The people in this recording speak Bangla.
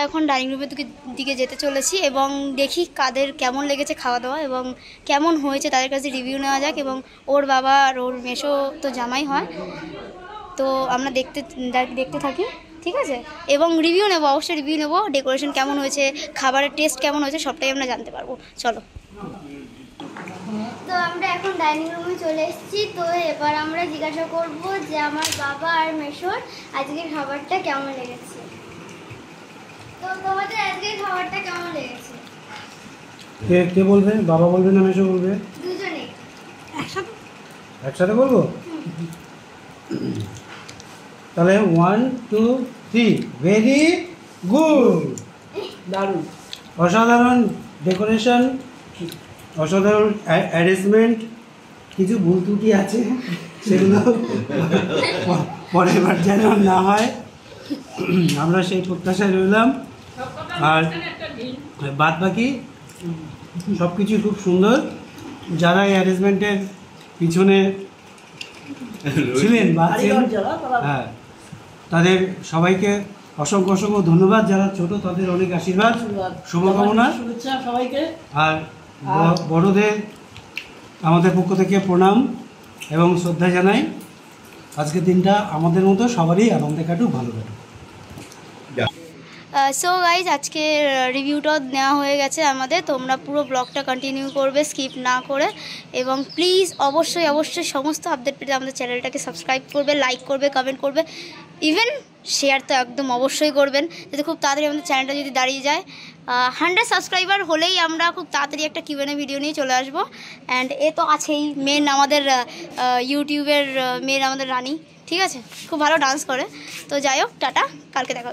এখন ডাইনিং রুমের দিকে যেতে চলেছি এবং দেখি কাদের কেমন লেগেছে খাওয়া দাওয়া এবং কেমন হয়েছে তাদের কাছে রিভিউ নেওয়া যাক। এবং ওর বাবা আর ওর মেসো তো জামাই হয়, তো আমরা দেখতে থাকি, ঠিক আছে? এবং রিভিউ নেবো, অবশ্যই রিভিউ নেবো, ডেকোরেশন কেমন হয়েছে, খাবারের টেস্ট কেমন হয়েছে, সবটাই আমরা জানতে পারবো। চলো। তো আমরা এখন ডাইনিং রুমে চলে এসেছি। তো এবার আমরা জিজ্ঞাসা করব যে আমার বাবা আর মেসোর আজকের খাবারটা কেমন লেগেছে। তো তোমাদের আজকের খাবারটা কেমন লেগেছে? কে বলবে? বাবা বলবে না মেসো বলবে? দুজনেই একসাথে বলবো? তাহলে 1 2 3। ভেরি গুড, দারুণ, অসাধারণ ডেকোরেশন, অসাধারণ অ্যারেঞ্জমেন্ট। কিছু ভুল ত্রুটি আছে, সেগুলো পরের বার যেন না হয়, আমরা সেই প্রত্যাশায় রইলাম। আর বাদ বাকি সব কিছু খুব সুন্দর। যারা এই অ্যারেঞ্জমেন্টের পিছনে ছিলেন বা আছেন, হ্যাঁ, তাদের সবাইকে অসংখ্য অসংখ্য ধন্যবাদ। যারা ছোট তাদের অনেক আশীর্বাদ, শুভকামনা, শুভেচ্ছা সবাইকে। আর বড়দের আমাদের পক্ষ থেকে প্রণাম এবং শ্রদ্ধা জানাই। আজকের দিনটা আমাদের মতো সবারই আনন্দে কাটুক, ভালো কাটুক। সো গাইজ, আজকে রিভিউটা নেওয়া হয়ে গেছে আমাদের। তোমরা পুরো ব্লগটা কন্টিনিউ করবে স্কিপ না করে, এবং প্লিজ অবশ্যই অবশ্যই সমস্ত আপডেট পেতে আমাদের চ্যানেলটাকে সাবস্ক্রাইব করবে, লাইক করবে, কমেন্ট করবে, ইভেন শেয়ার তো একদম অবশ্যই করবেন, যাতে খুব তাড়াতাড়ি আমাদের চ্যানেলটা যদি দাঁড়িয়ে যায় 100 সাবস্ক্রাইবার হলেই আমরা খুব তাড়াতাড়ি একটা Q&A ভিডিও নিয়ে চলে আসবো। অ্যান্ড এ তো আছেই মেন আমাদের ইউটিউবের মেন আমাদের রানী, ঠিক আছে? খুব ভালো ডান্স করে। তো যাই হোক, টাটা, কালকে দেখা।